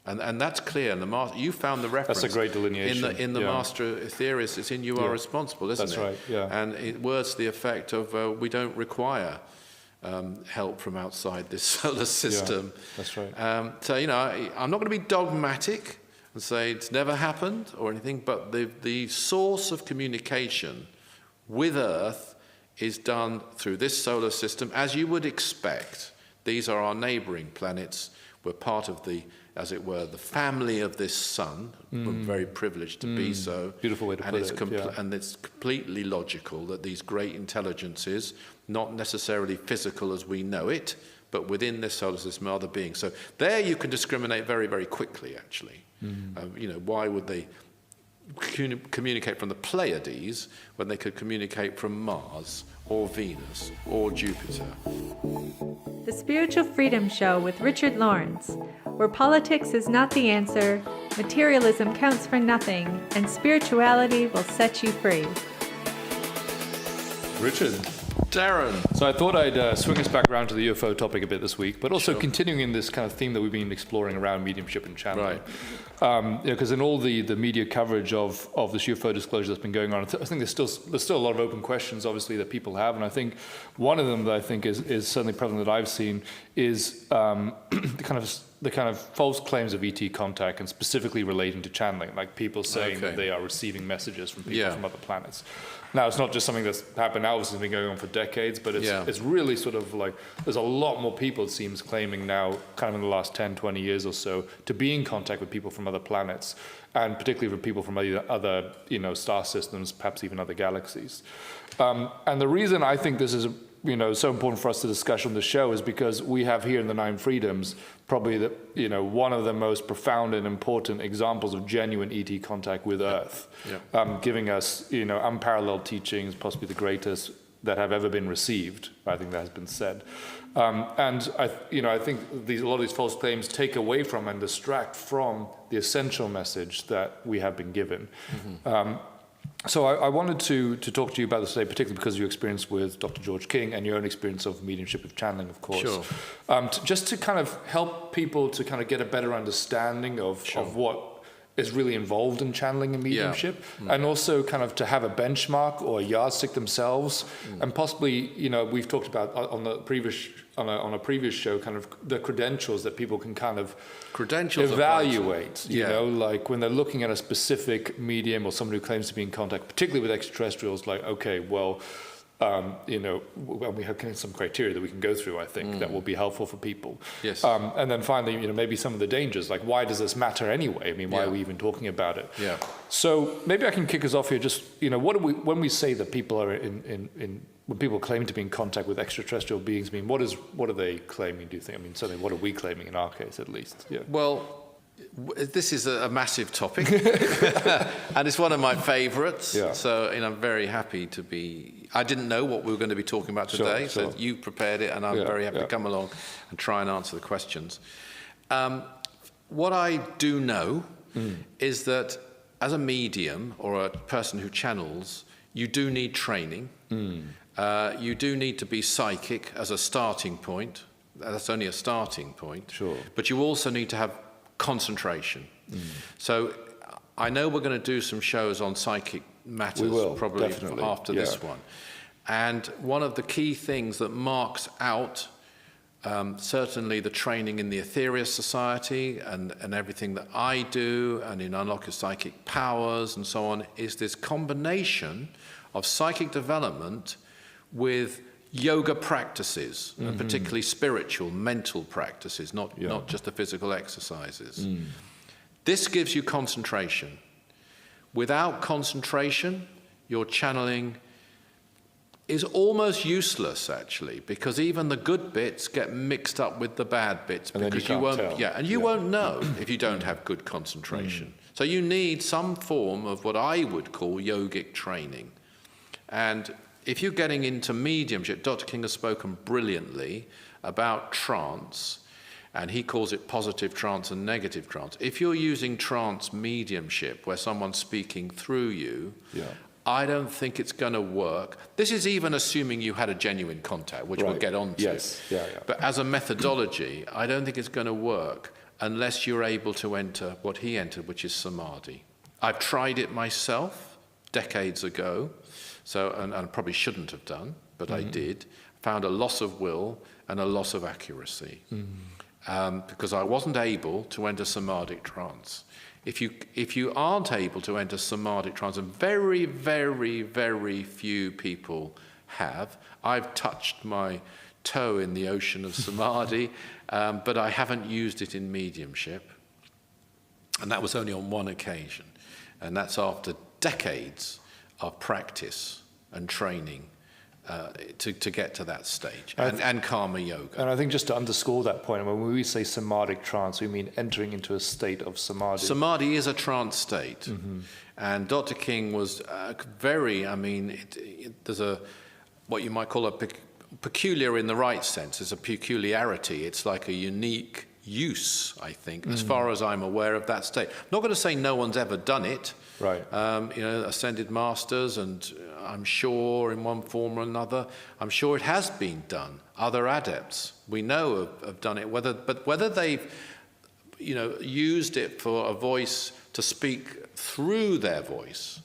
And that's clear. And you found the reference. That's a great delineation. In the Master Theorists, it's in You Are Responsible, isn't it? That's right, yeah. And words to the effect of we don't require help from outside this solar system. Yeah, that's right. So, I'm not going to be dogmatic and say it's never happened or anything, but the source of communication with Earth is done through this solar system, as you would expect. These are our neighboring planets. We're part of the, as it were, the family of this sun. We're very privileged to be so. Beautiful way to put it. And it's completely logical that these great intelligences, not necessarily physical as we know it, but within this solar system are other beings. So there you can discriminate very, very quickly, actually. Why would they communicate from the Pleiades when they could communicate from Mars or Venus or Jupiter? The Spiritual Freedom Show with Richard Lawrence, where politics is not the answer, materialism counts for nothing, and spirituality will set you free. Richard. Darren. So I thought I'd swing us back around to the UFO topic a bit this week, but also continuing in this kind of theme that we've been exploring around mediumship and channeling. Right. Because in all the media coverage of this UFO disclosure that's been going on, I think there's still a lot of open questions, obviously, that people have, and I think one of them that I think is certainly prevalent that I've seen is the kind of false claims of ET contact, and specifically relating to channeling, like people saying that they are receiving messages from people from other planets. Now, it's not just something that's happened now, it's been going on for decades, but it's really sort of like, there's a lot more people, it seems, claiming now, kind of in the last 10, 20 years or so, to be in contact with people from other planets, and particularly with people from other star systems, perhaps even other galaxies. And the reason I think this is so important for us to discuss on the show is because we have here in the Nine Freedoms probably one of the most profound and important examples of genuine ET contact with Earth, giving us unparalleled teachings, possibly the greatest that have ever been received. I think that has been said, and I think a lot of these false claims take away from and distract from the essential message that we have been given. So I wanted to talk to you about this today, particularly because of your experience with Dr. George King and your own experience of mediumship of channeling, of course. Sure. Just to kind of help people to kind of get a better understanding of what is really involved in channeling and mediumship, and also kind of to have a benchmark or a yardstick themselves, and possibly, we've talked about on a previous show, kind of the credentials that people can kind of evaluate, like when they're looking at a specific medium or someone who claims to be in contact, particularly with extraterrestrials, like, okay, well, we have some criteria that we can go through, I think, that will be helpful for people. Yes. And then finally, maybe some of the dangers, like why does this matter anyway? I mean, why are we even talking about it? Yeah. So maybe I can kick us off here. Just what do when we say that people are when people claim to be in contact with extraterrestrial beings, I mean, what are they claiming? Do you think? I mean, certainly, what are we claiming in our case, at least? Yeah. Well, this is a massive topic, and it's one of my favourites. Yeah. So, I'm very happy to be. I didn't know what we were going to be talking about today, so you prepared it, and I'm very happy to come along and try and answer the questions. What I do know is that as a medium or a person who channels, you do need training. You do need to be psychic as a starting point. That's only a starting point. Sure. But you also need to have concentration. So I know we're going to do some shows on psychic matters probably after this one. And one of the key things that marks out certainly the training in the Aetherius Society and everything that I do and in Unlock Your Psychic Powers and so on is this combination of psychic development with yoga practices, and particularly spiritual, mental practices, not just the physical exercises. This gives you concentration. Without concentration, your channeling is almost useless, actually, because even the good bits get mixed up with the bad bits, and because you won't tell. And you won't know if you don't have good concentration. So you need some form of what I would call yogic training. And if you're getting into mediumship, Dr. King has spoken brilliantly about trance, and he calls it positive trance and negative trance. If you're using trance mediumship, where someone's speaking through you, I don't think it's going to work. This is even assuming you had a genuine contact, which we'll get on to. Yes. But as a methodology, I don't think it's going to work. unless you're able to enter what he entered, which is samadhi. I've tried it myself decades ago, and I probably shouldn't have done, but I did. Found a loss of will and a loss of accuracy because I wasn't able to enter samadhic trance. If you aren't able to enter samadhic trance, and very, very, very few people have, I've touched my toe in the ocean of samadhi, but I haven't used it in mediumship, and that was only on one occasion, and that's after decades of practice and training to get to that stage, and karma yoga. And I think just to underscore that point, when we say samadhic trance, we mean entering into a state of samadhi. Samadhi is a trance state, and Dr. King was there's what you might call a peculiar in the right sense. It's a peculiarity. It's like a unique use, I think, as far as I'm aware of that state. I'm not going to say no one's ever done it. Right. Ascended masters, and I'm sure in one form or another, I'm sure it has been done. Other adepts we know have done it. Whether they've used it for a voice to speak through their voice,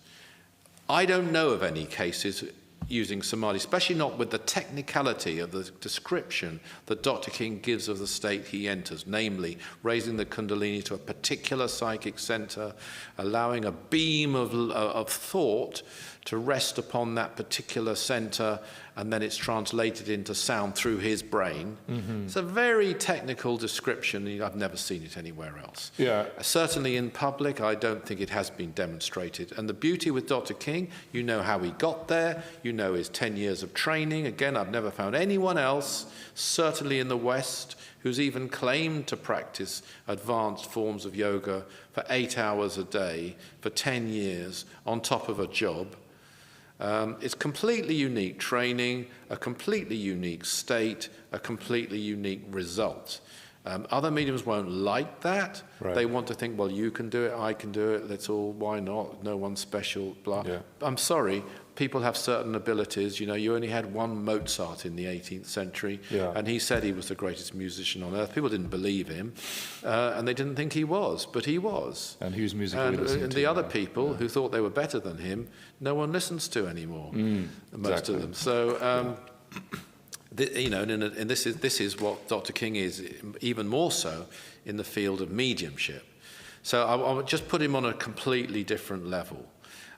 I don't know of any cases using samadhi, especially not with the technicality of the description that Dr. King gives of the state he enters, namely raising the kundalini to a particular psychic center, allowing a beam of thought to rest upon that particular center, and then it's translated into sound through his brain. It's a very technical description. I've never seen it anywhere else. Yeah. Certainly in public, I don't think it has been demonstrated. And the beauty with Dr. King, you know how he got there, you know his 10 years of training. Again, I've never found anyone else, certainly in the West, who's even claimed to practice advanced forms of yoga for 8 hours a day for 10 years on top of a job. It's completely unique training, a completely unique state, a completely unique result. Other mediums won't like that. Right. They want to think, well, you can do it, I can do it, let's all, why not? No one's special, blah. Yeah. I'm sorry, people have certain abilities. You only had one Mozart in the 18th century, and he said he was the greatest musician on earth. People didn't believe him, and they didn't think he was, but he was. And who's musically listening and to the other now? people who thought they were better than him, no one listens to anymore, most of them. So, and this is what Dr. King is, even more so in the field of mediumship. So I would just put him on a completely different level.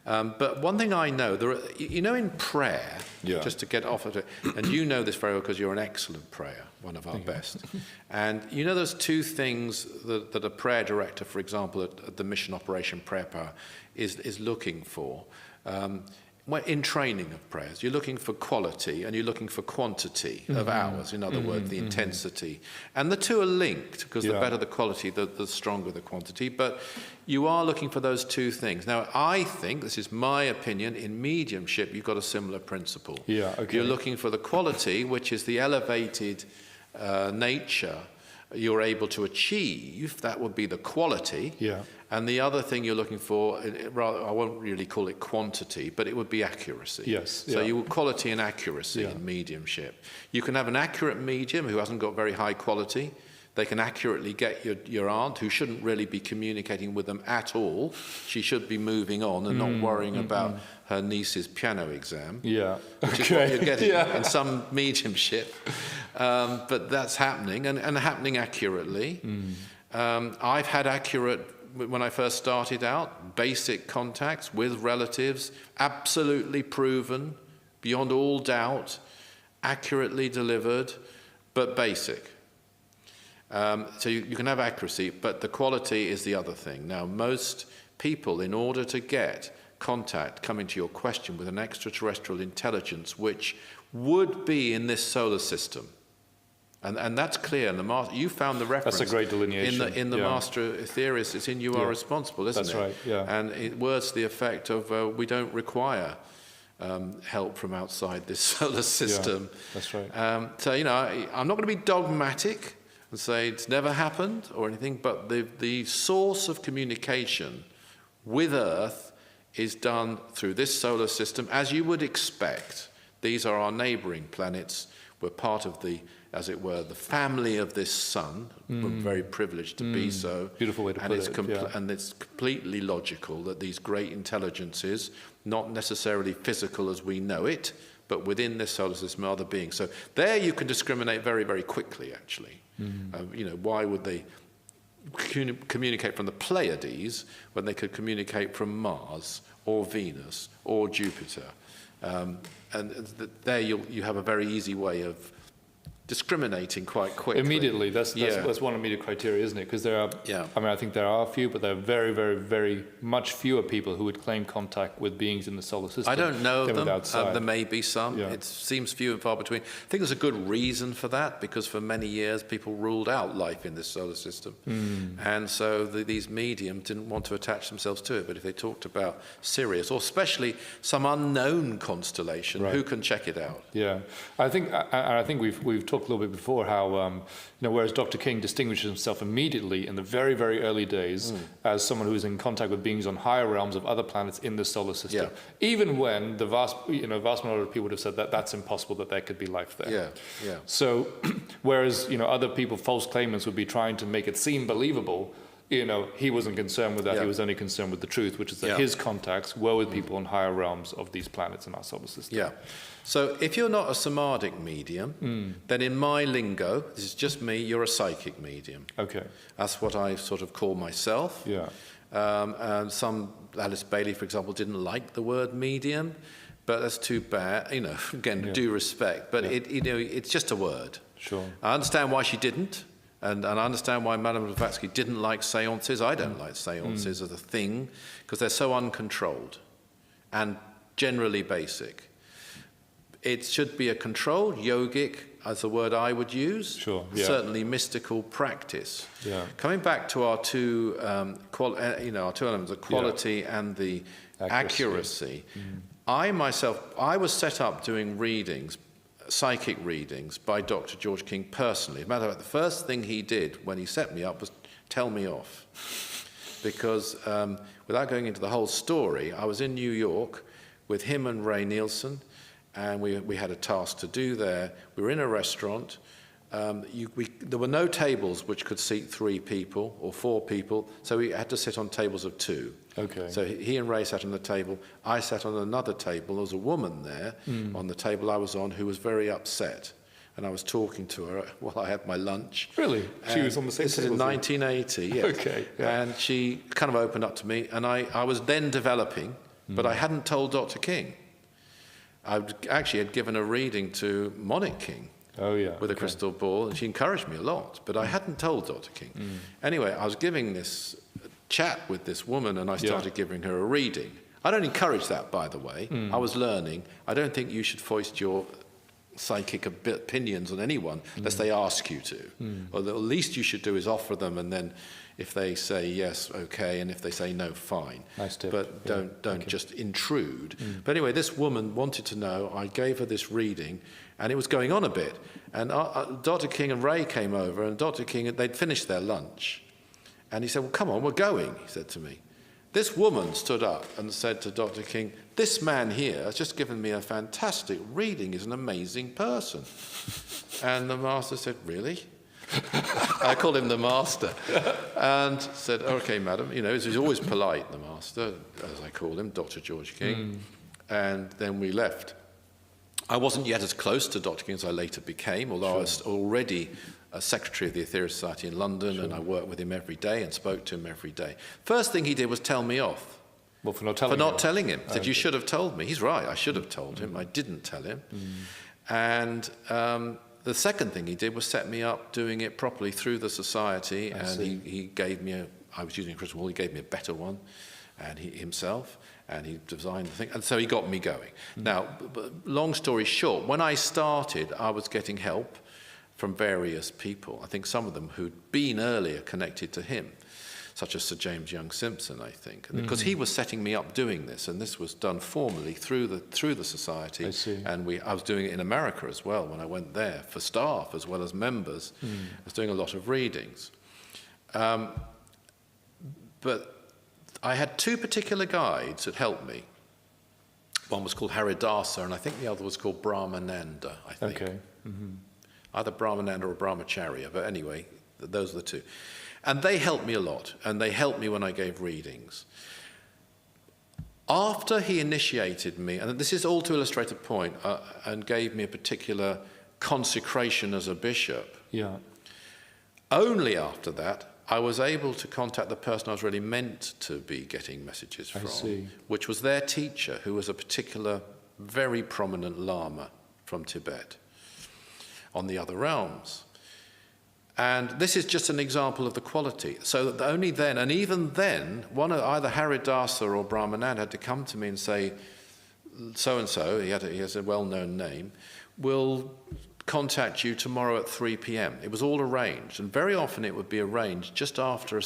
But one thing I know, in prayer, just to get off of it, and you know this very well because you're an excellent prayer, one of our best. And there's two things that a prayer director, for example, at the Mission Operation Prayer Power is looking for. In training of prayers, you're looking for quality and you're looking for quantity of hours, in other words, the intensity. And the two are linked, because the better the quality, the stronger the quantity. But you are looking for those two things. Now, I think, this is my opinion, in mediumship, you've got a similar principle. Yeah, okay. You're looking for the quality, which is the elevated nature you're able to achieve. That would be the quality. Yeah. And the other thing you're looking for, rather, I won't really call it quantity, but it would be accuracy. Yes. So you quality and accuracy in mediumship. You can have an accurate medium who hasn't got very high quality. They can accurately get your aunt, who shouldn't really be communicating with them at all. She should be moving on and not worrying about her niece's piano exam. Yeah. Which is what you're getting in some mediumship. But that's happening, and happening accurately. I've had accurate, when I first started out, basic contacts with relatives, absolutely proven, beyond all doubt, accurately delivered, but basic. So you can have accuracy, but the quality is the other thing. Now, most people, in order to get contact, coming to your question, with an extraterrestrial intelligence, which would be in this solar system, and that's clear. And you found the reference. That's a great delineation. In the Master Aetherius, it's in You Are Responsible, isn't it? That's right, yeah. And words to the effect of, we don't require help from outside this solar system. Yeah, that's right. So, I'm not going to be dogmatic and say it's never happened or anything, but the source of communication with Earth is done through this solar system, as you would expect. These are our neighboring planets. We're part of the as it were, the family of this son. We're very privileged to be so. Beautiful way to put it. And it's completely logical that these great intelligences, not necessarily physical as we know it, but within this solar system are other beings. So there you can discriminate very, very quickly, actually. Why would they communicate from the Pleiades when they could communicate from Mars or Venus or Jupiter? There you have a very easy way of discriminating quite quickly. Immediately, that's one immediate criteria, isn't it? Because there are, I mean, I think there are a few, but there are very, very, very much fewer people who would claim contact with beings in the solar system. I don't know them. Outside. There may be some. Yeah. It seems few and far between. I think there's a good reason for that, because for many years people ruled out life in this solar system. And so these mediums didn't want to attach themselves to it. But if they talked about Sirius, or especially some unknown constellation, who can check it out? Yeah, I think we've talked a little bit before how whereas Dr. King distinguishes himself immediately in the very, very early days as someone who is in contact with beings on higher realms of other planets in the solar system, even when the vast majority of people would have said that that's impossible, that there could be life there. So whereas other people, false claimants, would be trying to make it seem believable, he wasn't concerned with that. He was only concerned with the truth, which is that his contacts were with people on higher realms of these planets in our solar system. So if you're not a somatic medium, then in my lingo, this is just me, you're a psychic medium. Okay. That's what I sort of call myself. Yeah. And some, Alice Bailey, for example, didn't like the word medium, but that's too bad. Again, due respect, but it's just a word. Sure. I understand why she didn't. And I understand why Madame Blavatsky didn't like seances. I don't like seances as a thing, because they're so uncontrolled and generally basic. It should be a controlled, yogic, as a word I would use, certainly mystical practice. Coming back to our two, our two elements, the quality and the accuracy. I was set up doing readings, psychic readings, by Dr. George King personally. As a matter of fact, the first thing he did when he set me up was tell me off. Because without going into the whole story, I was in New York with him and Ray Nielsen, and we had a task to do there. We were in a restaurant. There were no tables which could seat 3 people or 4 people, so we had to sit on tables of 2. Okay. So he and Ray sat on the table. I sat on another table. There was a woman there on the table I was on who was very upset. And I was talking to her while I had my lunch. Really? She was on the same table? This is in 1980, yes. Okay. Yeah. And she kind of opened up to me, and I was then developing, but I hadn't told Dr. King. I actually had given a reading to Monique King. With a crystal ball, and she encouraged me a lot, but I hadn't told Dr. King. Anyway, I was giving this chat with this woman, and I started giving her a reading. I don't encourage that, by the way. I was learning. I don't think you should foist your psychic opinions on anyone unless they ask you to. Or the least you should do is offer them, and then if they say yes, okay, and if they say no, fine. Nice tip. But don't just intrude. But anyway, this woman wanted to know. I gave her this reading, and it was going on a bit. And Dr. King and Ray came over, and Dr. King, they'd finished their lunch. And he said, well, come on, we're going, he said to me. This woman stood up and said to Dr. King, this man here has just given me a fantastic reading. He's an amazing person. And the master said, really? I called him the master. And said, okay, madam. He's always polite, the master, as I call him, Dr. George King. And then we left. I wasn't yet as close to Dr. King as I later became, although I was already a secretary of the Aetherius Society in London, and I worked with him every day and spoke to him every day. First thing he did was tell me off. Well, for not telling him. He said, you should have told me. He's right, I should have told him. I didn't tell him. And the second thing he did was set me up doing it properly through the society, and he gave me I was using a crystal ball, he gave me a better one, and himself. And he designed the thing, and so he got me going. Now, long story short, when I started, I was getting help from various people. I think some of them who'd been earlier connected to him, such as Sir James Young Simpson, I think, because he was setting me up doing this, and this was done formally through the society. I see. And I was doing it in America as well when I went there for staff as well as members. I was doing a lot of readings, but I had 2 particular guides that helped me. One was called Haridasa, and I think the other was called Brahmananda, I think. Okay. either Brahmananda or Brahmacharya, but anyway, those are the two. And they helped me a lot, and they helped me when I gave readings. After he initiated me, and this is all to illustrate a point, and gave me a particular consecration as a bishop, only after that, I was able to contact the person I was really meant to be getting messages from, which was their teacher, who was a particular, very prominent Lama from Tibet on the other realms. And this is just an example of the quality. So that only then, and even then, either Haridasa or Brahmananda had to come to me and say, so-and-so, he has a well-known name, will contact you tomorrow at 3 p.m. It was all arranged, and very often it would be arranged just after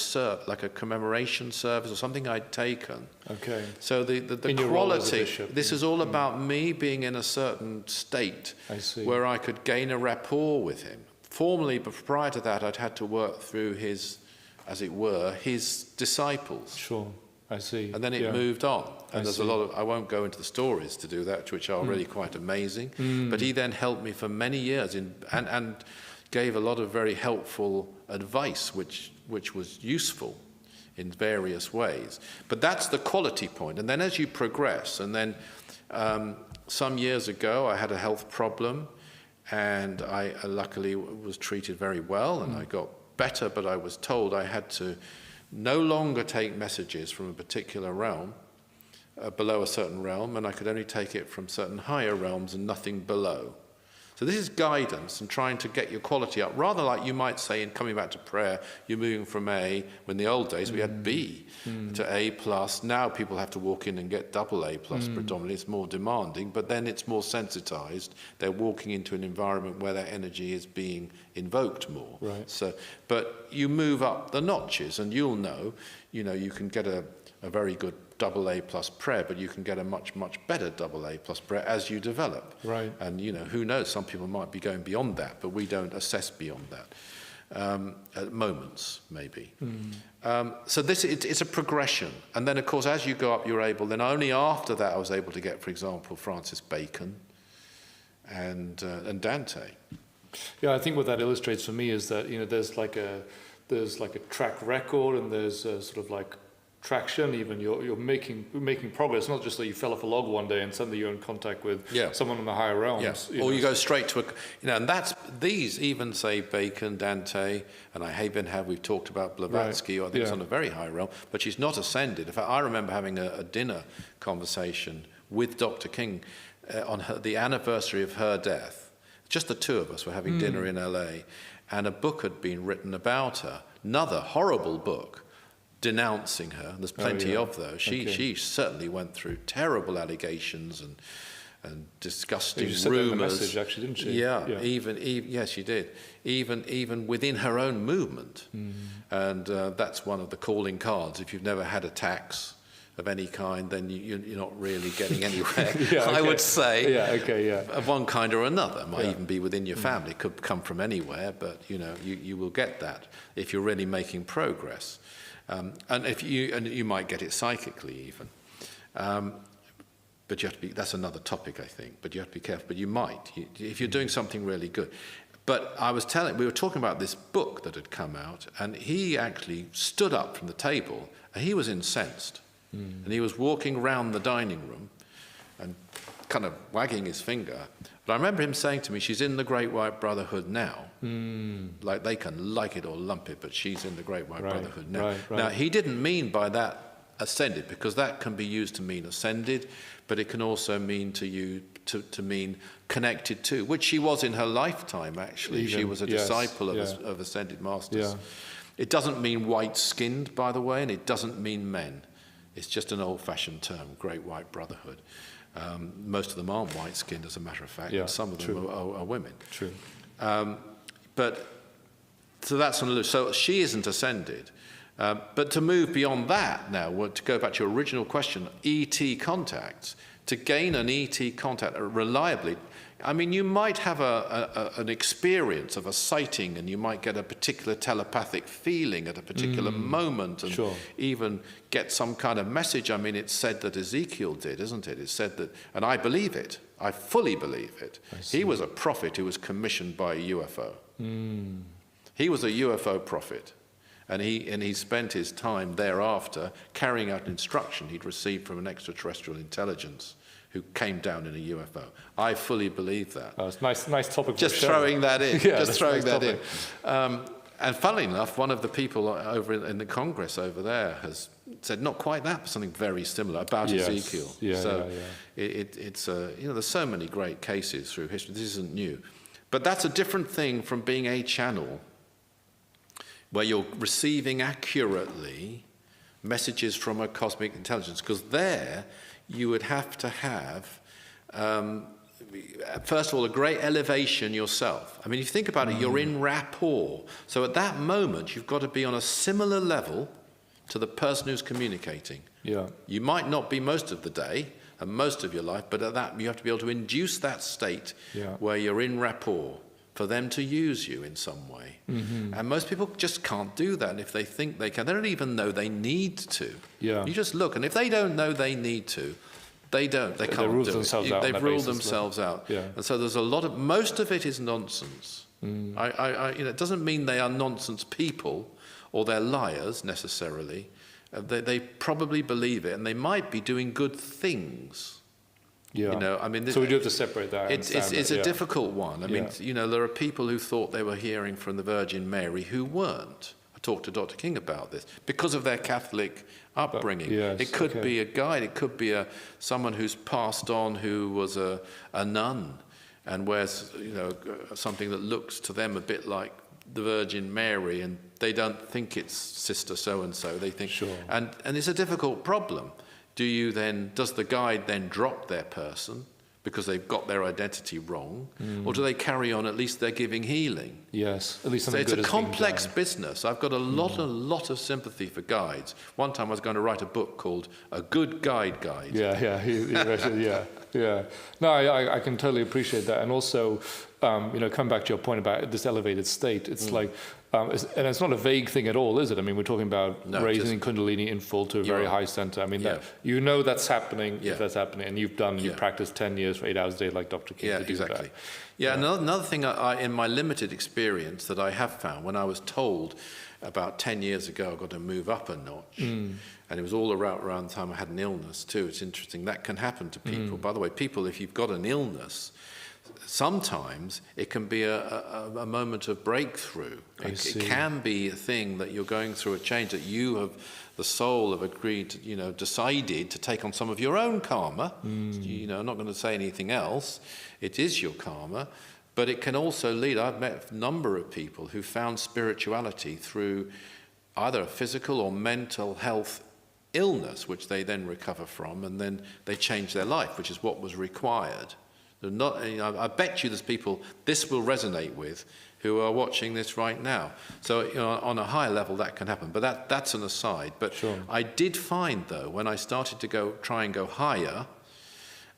like a commemoration service or something I'd taken. Okay. So the quality, this is all about me being in a certain state where I could gain a rapport with him. Formerly, but prior to that, I'd had to work through his, as it were, his disciples. Sure. I see. And then it moved on. And there's a lot of, I won't go into the stories to do that, which are really quite amazing. But he then helped me for many years and gave a lot of very helpful advice, which was useful in various ways. But that's the quality point. And then as you progress, and then some years ago, I had a health problem, and I luckily was treated very well, and I got better, but I was told I had to no longer take messages from a particular realm, below a certain realm, and I could only take it from certain higher realms and nothing below. So this is guidance and trying to get your quality up, rather like you might say in coming back to prayer, you're moving from A, when in the old days we had B, to A+. Now people have to walk in and get double A+ predominantly. It's more demanding, but then it's more sensitized. They're walking into an environment where their energy is being invoked more. Right. So, but you move up the notches, and you'll know, you can get a very good double A+ prayer, but you can get a much, much better double A+ prayer as you develop. Right. And, who knows, some people might be going beyond that, but we don't assess beyond that. At moments, maybe. So it's a progression. And then, of course, as you go up, you're able, then only after that I was able to get, for example, Francis Bacon and Dante. Yeah, I think what that illustrates for me is that, there's like a track record, and there's a sort of like traction. Even you're making progress, not just that you fell off a log one day and suddenly you're in contact with someone in the higher realms. Or you go straight to and that's these, even say Bacon, Dante, and we've talked about Blavatsky, who I think is on a very high realm, but she's not ascended. In fact, I remember having a dinner conversation with Dr. King on the anniversary of her death. Just the two of us were having dinner in LA, and a book had been written about her, another horrible book, denouncing her. There's plenty of those. She certainly went through terrible allegations and disgusting rumors. She said that in the message, actually, didn't she? Yeah. Even she did. Even within her own movement, and that's one of the calling cards. If you've never had attacks of any kind, then you're not really getting anywhere. I would say. Of one kind or another. It might even be within your family. It could come from anywhere, but you will get that if you're really making progress. And you might get it psychically even, but you have to be. That's another topic, I think. But you have to be careful. But you might, if you're doing something really good. But we were talking about this book that had come out, and he actually stood up from the table, and he was incensed, and he was walking around the dining room, and kind of wagging his finger. But I remember him saying to me, "She's in the Great White Brotherhood now. Like they can like it or lump it, but she's in the Great White Brotherhood now." Now, he didn't mean by that ascended, because that can be used to mean ascended, but it can also mean to mean connected to, which she was in her lifetime, actually. She was a disciple of ascended masters. It doesn't mean white-skinned, by the way, and it doesn't mean men. It's just an old-fashioned term, Great White Brotherhood. Most of them aren't white-skinned, as a matter of fact, and some of them are women. True. But so that's on the loose. So she isn't ascended. But to move beyond that now, to go back to your original question, ET contacts, to gain an ET contact reliably, I mean, you might have an experience of a sighting, and you might get a particular telepathic feeling at a particular moment, and even get some kind of message. I mean, it's said that Ezekiel did, isn't it? It's said that, and I believe it. I fully believe it. He was a prophet who was commissioned by a UFO. He was a UFO prophet. And he spent his time thereafter carrying out instruction he'd received from an extraterrestrial intelligence who came down in a UFO. I fully believe that. Oh, it's nice topic. Just throwing that in. Just throwing that in. And funnily enough, one of the people over in the Congress over there has said not quite that, but something very similar about Ezekiel. It's there's so many great cases through history. This isn't new, but that's a different thing from being a channel where you're receiving accurately messages from a cosmic intelligence, because there you would have to have, first of all, a great elevation yourself. I mean, if you think about it, you're in rapport. So at that moment, you've got to be on a similar level to the person who's communicating. You might not be most of the day and most of your life, but at that, you have to be able to induce that state where you're in rapport, for them to use you in some way. And most people just can't do that. And if they think they can, they don't even know they need to. You just look, and if they don't know they need to, they don't. They can't do it. They've ruled themselves out. And so there's most of it is nonsense. It doesn't mean they are nonsense people or they're liars necessarily. They probably believe it, and they might be doing good things. I mean, so we do have to separate that. It's a difficult one. I mean, there are people who thought they were hearing from the Virgin Mary who weren't. I talked to Dr. King about this because of their Catholic upbringing. It could be a guide. It could be someone who's passed on who was a nun and wears something that looks to them a bit like the Virgin Mary, and they don't think it's Sister so and so. They think, and it's a difficult problem. Does the guide then drop their person because they've got their identity wrong, or do they carry on? At least they're giving healing. Yes, at least so it's a complex business. I've got a lot of sympathy for guides. One time I was going to write a book called A Good Guide. No, I can totally appreciate that, and also, come back to your point about this elevated state. It's like. And it's not a vague thing at all, is it? I mean, we're talking about raising Kundalini in full to a very high center. I mean, that's happening, if that's happening, and you've practiced 10 years for 8 hours a day like Dr. King to do that. Another thing in my limited experience that I have found, when I was told about 10 years ago I've got to move up a notch, and it was all around the time I had an illness too. It's interesting. That can happen to people. By the way, people, if you've got an illness, sometimes it can be a moment of breakthrough. It can be a thing that you're going through a change, that the soul have agreed, decided to take on some of your own karma. I'm not going to say anything else. It is your karma, but it can also lead. I've met a number of people who found spirituality through either a physical or mental health illness, which they then recover from, and then they change their life, which is what was required. I bet you there's people this will resonate with who are watching this right now. So on a higher level that can happen, but that's an aside. But I did find, though, when I started to try and go higher,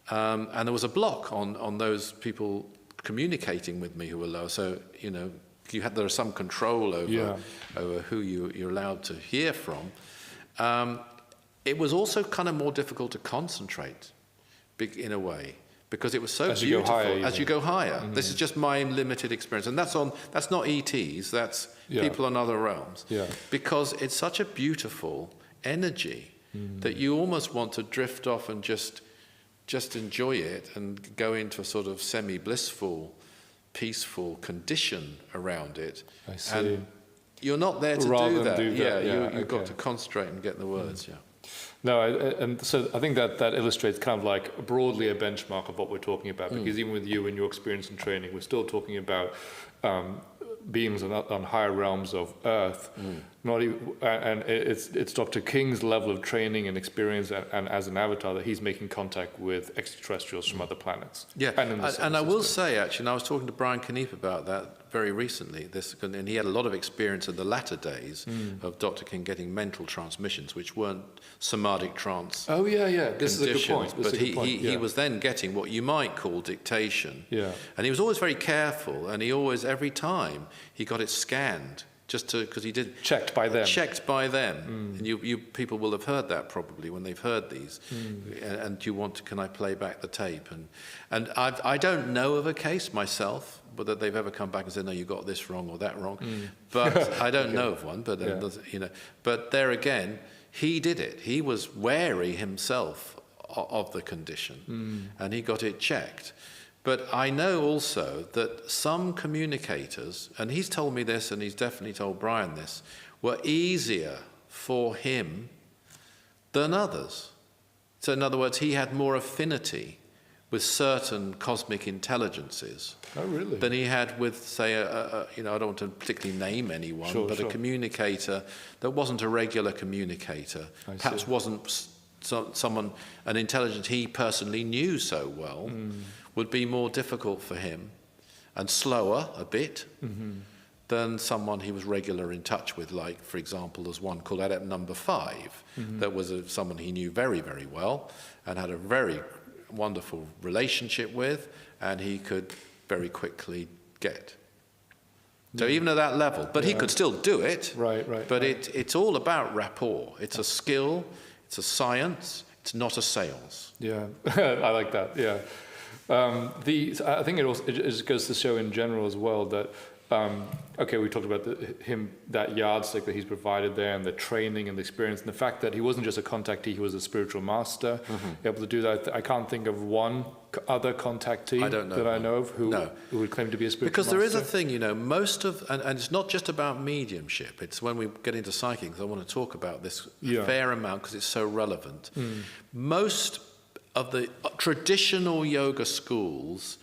and there was a block on those people communicating with me who were low. So there is some control over who you're allowed to hear from. It was also kind of more difficult to concentrate, in a way. Because it was so beautiful as you go higher. This is just my limited experience, and that's not ETs. That's people in other realms. Because it's such a beautiful energy that you almost want to drift off and just enjoy it and go into a sort of semi-blissful, peaceful condition around it. I see. And you're not there to do that. You've got to concentrate and get the words. No, and so I think that illustrates kind of like broadly a benchmark of what we're talking about, because even with you and your experience and training, we're still talking about beings on higher realms of Earth. And it's Dr. King's level of training and experience and as an avatar that he's making contact with extraterrestrials from other planets. And I will say, actually, and I was talking to Brian Kniep about that very recently, and he had a lot of experience in the latter days of Dr. King getting mental transmissions, which weren't somatic trance. Oh, yeah. This is a good point. But he was then getting what you might call dictation. Yeah. And he was always very careful, and he always, every time, he got it scanned. Because he did checked by them. And you people will have heard that probably when they've heard these. And you want to, can I play back the tape? And I don't know of a case myself, whether they've ever come back and said, no, you got this wrong or that wrong. But I don't know of one. But but there again, he did it. He was wary himself of the condition, and he got it checked. But I know also that some communicators, and he's told me this, and he's definitely told Brian this, were easier for him than others. So in other words, he had more affinity with certain cosmic intelligences than he had with, say, I don't want to particularly name anyone, but a communicator that wasn't a regular communicator, perhaps wasn't someone, an intelligence he personally knew so well, would be more difficult for him and slower a bit than someone he was regular in touch with, like, for example, there's one called Adept Number 5 that was someone he knew very, very well and had a very wonderful relationship with, and he could very quickly get. So even at that level, but he could still do it. Right. But it's all about rapport. It's a skill, it's a science, it's not a sales. Yeah, I like that, yeah. I think it just goes to show in general as well that, we talked about that yardstick that he's provided there, and the training and the experience, and the fact that he wasn't just a contactee, he was a spiritual master, able to do that. I can't think of one other contactee I know of who would claim to be a spiritual master. Because there is a thing, most of, and it's not just about mediumship, it's when we get into psychic, I want to talk about this a fair amount because it's so relevant. Most of the traditional yoga schools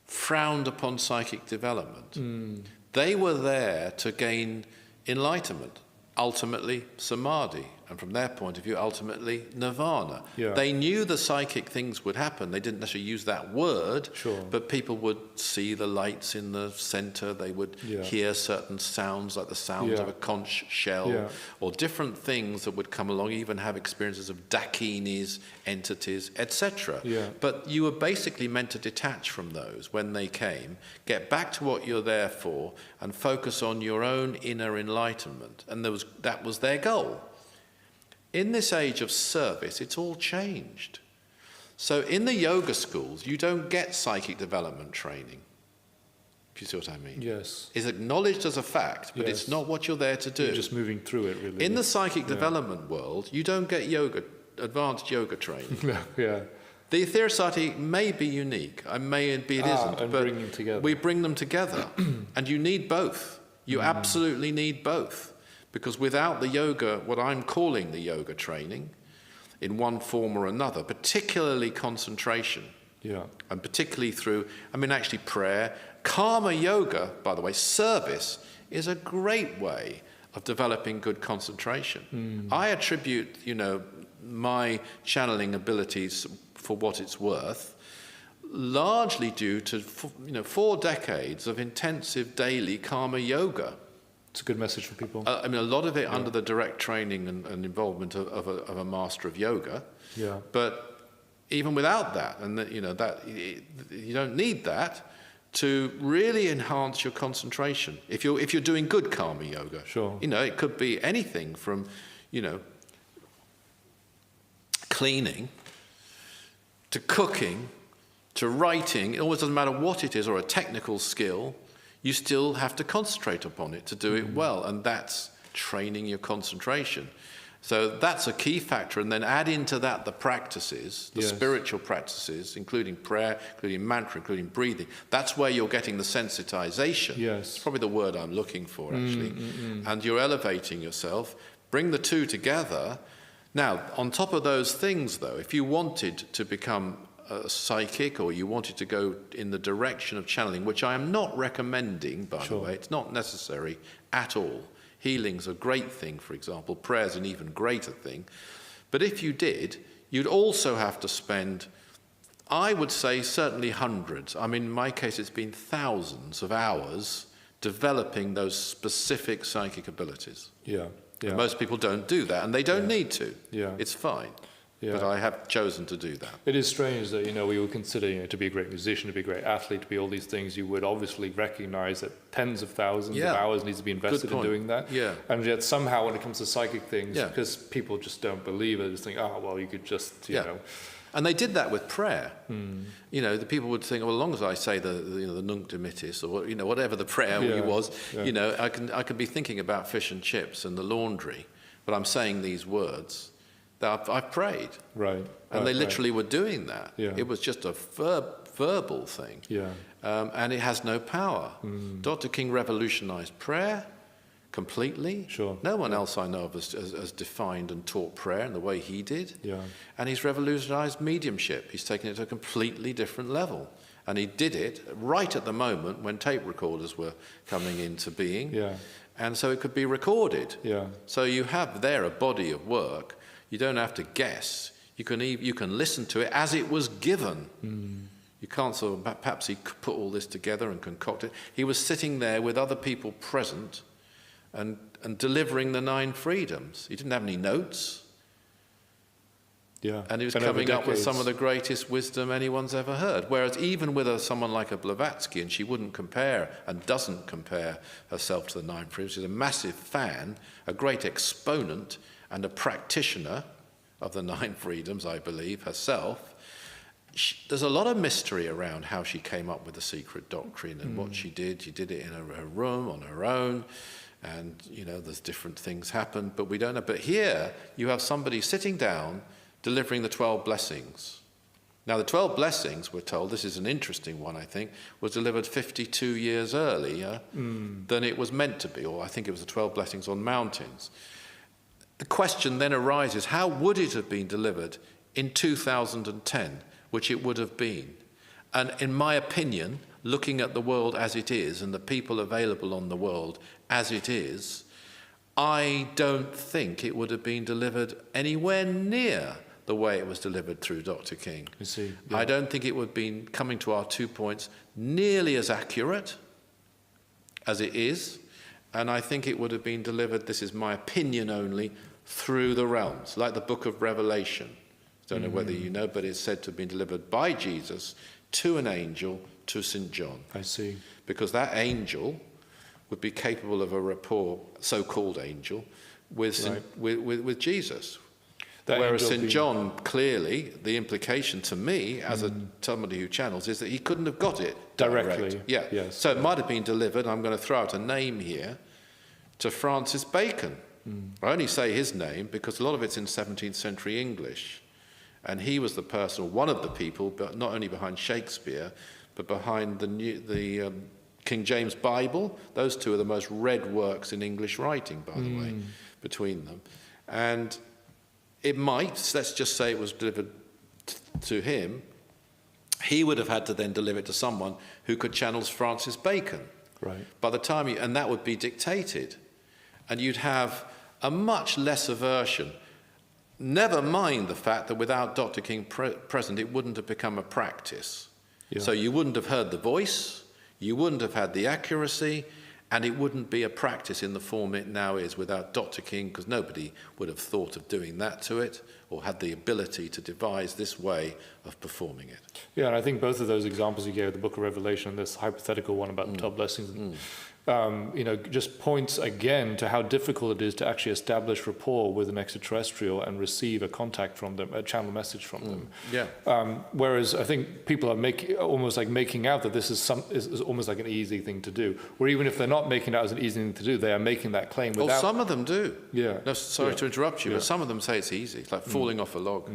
frowned upon psychic development. They were there to gain enlightenment, ultimately samadhi, and from their point of view, ultimately nirvana. They knew the psychic things would happen. They didn't necessarily use that word, but people would see the lights in the center. They would hear certain sounds, like the sounds of a conch shell, or different things that would come along, even have experiences of dakinis, entities, etc. But you were basically meant to detach from those when they came, get back to what you're there for, and focus on your own inner enlightenment. And that was their goal. In this age of service, it's all changed. So in the yoga schools, you don't get psychic development training, if you see what I mean. Yes. It's acknowledged as a fact, but it's not what you're there to do. You're just moving through it, really. In the psychic development world, you don't get advanced yoga training. The Etheric Society may be unique, maybe it isn't, but we bring them together. And you need both. You absolutely need both. Because without the yoga, what I'm calling the yoga training, in one form or another, particularly concentration, and particularly through, actually prayer, karma yoga, by the way, service, is a great way of developing good concentration. I attribute, my channeling abilities, for what it's worth, largely due to 4 decades of intensive daily karma yoga. It's a good message for people. A lot of it under the direct training and involvement of a master of yoga. But even without that, and you don't need that to really enhance your concentration. If you're doing good karma yoga, it could be anything from, cleaning to cooking to writing. It always doesn't matter what it is, or a technical skill. You still have to concentrate upon it to do it well, and that's training your concentration. So that's a key factor, and then add into that the practices, the spiritual practices, including prayer, including mantra, including breathing. That's where you're getting the sensitization. It's probably the word I'm looking for, actually. And you're elevating yourself. Bring the two together. Now, on top of those things, though, if you wanted to become a psychic, or you wanted to go in the direction of channeling, which I am not recommending, by the way, it's not necessary at all. Healing's a great thing, for example. Prayer's an even greater thing. But if you did, you'd also have to spend, I would say, certainly hundreds. In my case, it's been thousands of hours developing those specific psychic abilities. Yeah. And most people don't do that, and they don't need to. Yeah. It's fine. Yeah. But I have chosen to do that. It is strange that, we would consider, to be a great musician, to be a great athlete, to be all these things, you would obviously recognize that tens of thousands of hours needs to be invested in doing that. Yeah. And yet somehow when it comes to psychic things, Yeah. because people just don't believe it, just think, you could just, you know. And they did that with prayer. The people would think, well, as long as I say the Nunc Dimittis, or whatever the prayer was, I can be thinking about fish and chips and the laundry, but I'm saying these words that I've prayed. Right. And they literally were doing that. Yeah. It was just a verbal thing. Yeah. And it has no power. Dr. King revolutionized prayer completely. Sure. No one else I know of has defined and taught prayer in the way he did. Yeah. And he's revolutionized mediumship. He's taken it to a completely different level. And he did it right at the moment when tape recorders were coming into being. Yeah. And so it could be recorded. Yeah. So you have there a body of work. You don't have to guess. You can listen to it as it was given. You can't perhaps he put all this together and concoct it. He was sitting there with other people present and delivering the 9 freedoms. He didn't have any notes. Yeah. And he was coming up with some of the greatest wisdom anyone's ever heard. Whereas even with someone like a Blavatsky, and she wouldn't compare and doesn't compare herself to the 9 freedoms, she's a massive fan, a great exponent, and a practitioner of the 9 freedoms, I believe, herself. There's a lot of mystery around how she came up with the secret doctrine and what she did. She did it in her room on her own, and there's different things happened, but we don't know. But here you have somebody sitting down delivering the 12 blessings. Now the 12 blessings, we're told, this is an interesting one, I think, was delivered 52 years earlier than it was meant to be, or I think it was the 12 blessings on mountains. The question then arises, how would it have been delivered in 2010, which it would have been? And in my opinion, looking at the world as it is and the people available on the world as it is, I don't think it would have been delivered anywhere near the way it was delivered through Dr. King. I see. Yeah. I don't think it would have been, coming to our 2 points, nearly as accurate as it is. And I think it would have been delivered, this is my opinion only, through the realms, like the book of Revelation. I don't know whether you know, but it's said to have been delivered by Jesus to an angel to St. John. I see. Because that angel would be capable of a rapport, so-called angel, with Jesus. Whereas St. John, clearly, the implication to me, as somebody who channels, is that he couldn't have got it directly. Yeah. Yes. So it might have been delivered, I'm going to throw out a name here, to Francis Bacon. I only say his name because a lot of it's in 17th century English. And he was the person, or one of the people, but not only behind Shakespeare, but behind the King James Bible. Those two are the most read works in English writing, by the way, between them. And it might, let's just say it was delivered to him, he would have had to then deliver it to someone who could channel Francis Bacon. Right. By the time and that would be dictated. And you'd have a much lesser version. Never mind the fact that without Dr. King present, it wouldn't have become a practice. Yeah. So you wouldn't have heard the voice, you wouldn't have had the accuracy, and it wouldn't be a practice in the form it now is without Dr. King, because nobody would have thought of doing that to it or had the ability to devise this way of performing it. Yeah, and I think both of those examples you gave, the Book of Revelation and this hypothetical one about the 12 blessings, just points again to how difficult it is to actually establish rapport with an extraterrestrial and receive a contact from them, a channel message from them. Yeah. Whereas I think people are almost like making out that this is almost like an easy thing to do. Or even if they're not making it out as an easy thing to do, they are making that claim without... Well, some of them do. Yeah. No, sorry to interrupt you, but some of them say it's easy. It's like falling off a log.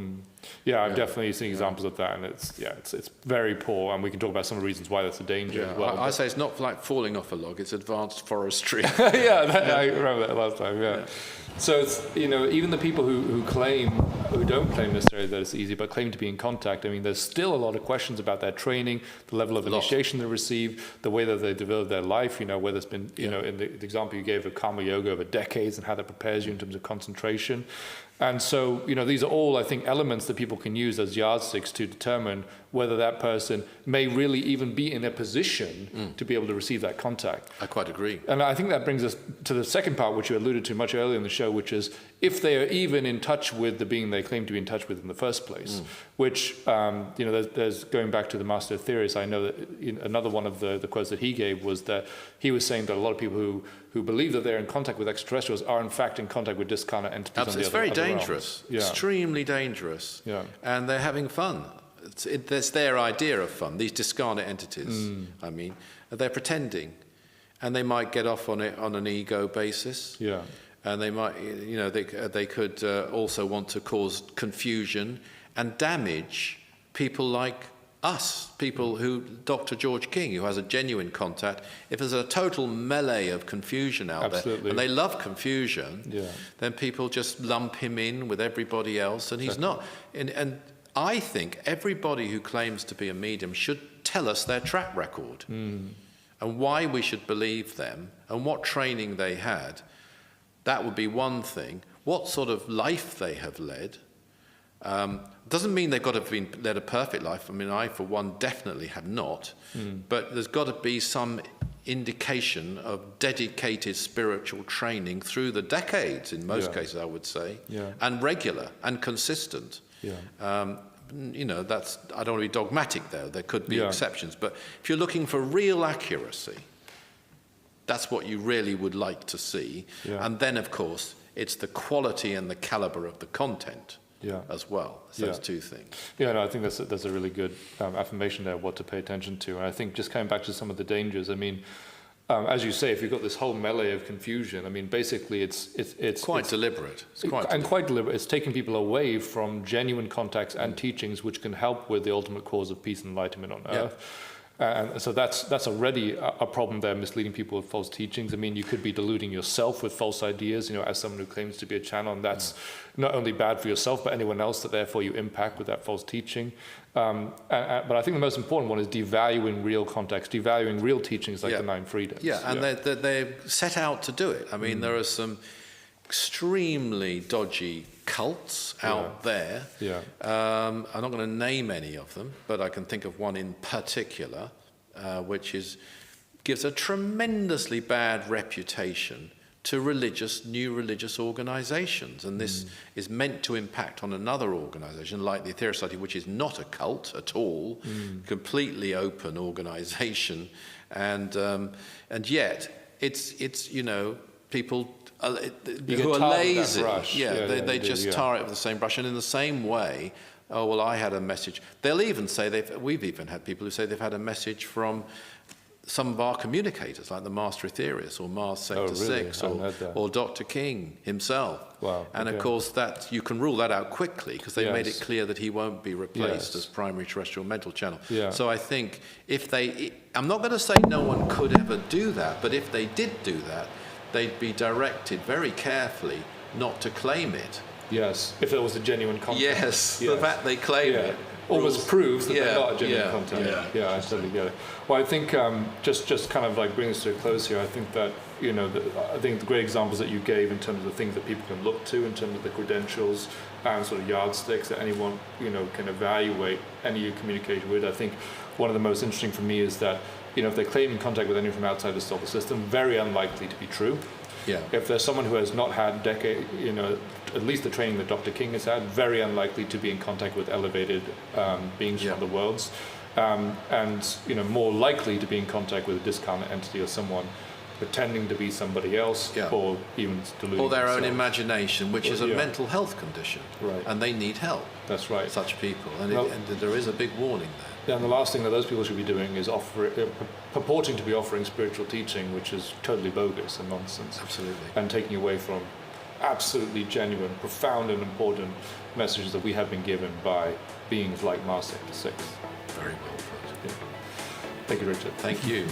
Yeah, I've definitely seen examples of that, and it's very poor, and we can talk about some of the reasons why that's a danger as well. I say it's not like falling off a log, it's advanced forestry. I remember that last time, yeah. So it's, even the people who don't claim necessarily that it's easy, but claim to be in contact, I mean, there's still a lot of questions about their training, the level of initiation they receive, the way that they develop their life, whether it's been, in the example you gave of karma yoga over decades and how that prepares you in terms of concentration. And so, these are all, I think, elements that people can use as yardsticks to determine whether that person may really even be in a position to be able to receive that contact. I quite agree. And I think that brings us to the second part, which you alluded to much earlier in the show, which is if they are even in touch with the being they claim to be in touch with in the first place, which, there's going back to the Master Aetherius, I know that another one of the quotes that he gave was that he was saying that a lot of people who believe that they're in contact with extraterrestrials are in fact in contact with discarnate entities. Absolutely. It's very dangerous, extremely dangerous, and they're having fun. That's their idea of fun, these discarnate entities. I mean, they're pretending, and they might get off on it on an ego basis. Yeah. And they might, they could also want to cause confusion and damage people like us, people who, Dr. George King, who has a genuine contact. If there's a total melee of confusion out there, and they love confusion, then people just lump him in with everybody else, and he's not. And I think everybody who claims to be a medium should tell us their track record and why we should believe them and what training they had. That would be one thing. What sort of life they have led. Doesn't mean they've got to have led a perfect life. I mean, I, for one, definitely have not. But there's got to be some indication of dedicated spiritual training through the decades, in most cases, I would say, and regular and consistent. That's, I don't want to be dogmatic, though. There could be exceptions. But if you're looking for real accuracy, that's what you really would like to see. And then, of course, it's the quality and the caliber of the content as well. It's those two things. I think that's a really good affirmation there, what to pay attention to. And I think just coming back to some of the dangers, I mean, as you say, if you've got this whole melee of confusion, I mean, basically it's quite deliberate. Quite deliberate. It's taking people away from genuine contacts and teachings which can help with the ultimate cause of peace and enlightenment on earth. And so that's already a problem there, misleading people with false teachings. I mean, you could be deluding yourself with false ideas, as someone who claims to be a channel, and that's not only bad for yourself, but anyone else that therefore you impact with that false teaching. But I think the most important one is devaluing real context, devaluing real teachings like the Nine Freedoms. And they're set out to do it. I mean, there are some extremely dodgy cults out there. I'm not going to name any of them, but I can think of one in particular, which gives a tremendously bad reputation to new religious organizations. And this is meant to impact on another organization like the Aetherius Society, which is not a cult at all, completely open organization. And yet it's people who are lazy. They just tar it with the same brush. And in the same way, I had a message. They'll even say we've even had people who say they've had a message from some of our communicators, like the Master Aetherius or Mars Sector 6 or Dr. King himself. And of course, that you can rule that out quickly because they made it clear that he won't be replaced as primary terrestrial mental channel. So I think I'm not going to say no one could ever do that, but if they did do that, they'd be directed very carefully not to claim it. If it was a genuine contact. The fact they claim it almost proves that they're not a genuine contact. I totally get it. Well, I think just kind of like bringing us to a close here, I think that I think the great examples that you gave in terms of the things that people can look to in terms of the credentials and sort of yardsticks that anyone can evaluate any communication with. I think one of the most interesting for me is that if they're claiming contact with anyone from outside the solar system, very unlikely to be true. If there's someone who has not had at least the training that Dr. King has had, very unlikely to be in contact with elevated beings from other worlds, and more likely to be in contact with a discarnate entity or someone pretending to be somebody else, or even deluding or their themselves. own imagination, which is a mental health condition, and they need help. That's right. Such people, and there is a big warning there. And the last thing that those people should be doing is purporting to be offering spiritual teaching, which is totally bogus and nonsense. Absolutely. And taking away from absolutely genuine, profound and important messages that we have been given by beings like Mars Sector 6. Very well put. Thank you, Richard. Thank you.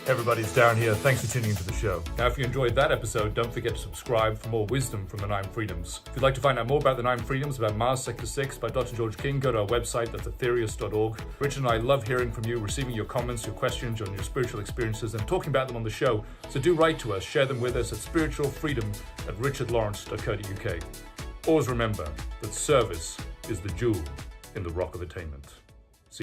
Everybody's down here. Thanks for tuning into the show. Now, if you enjoyed that episode, don't forget to subscribe for more wisdom from the Nine Freedoms. If you'd like to find out more about the Nine Freedoms, about Mars Sector 6 by Dr. George King, go to our website, that's aetherius.org. Richard and I love hearing from you, receiving your comments, your questions on your spiritual experiences, and talking about them on the show. So do write to us, share them with us at spiritualfreedom@richardlawrence.co.uk. Always remember that service is the jewel in the rock of attainment.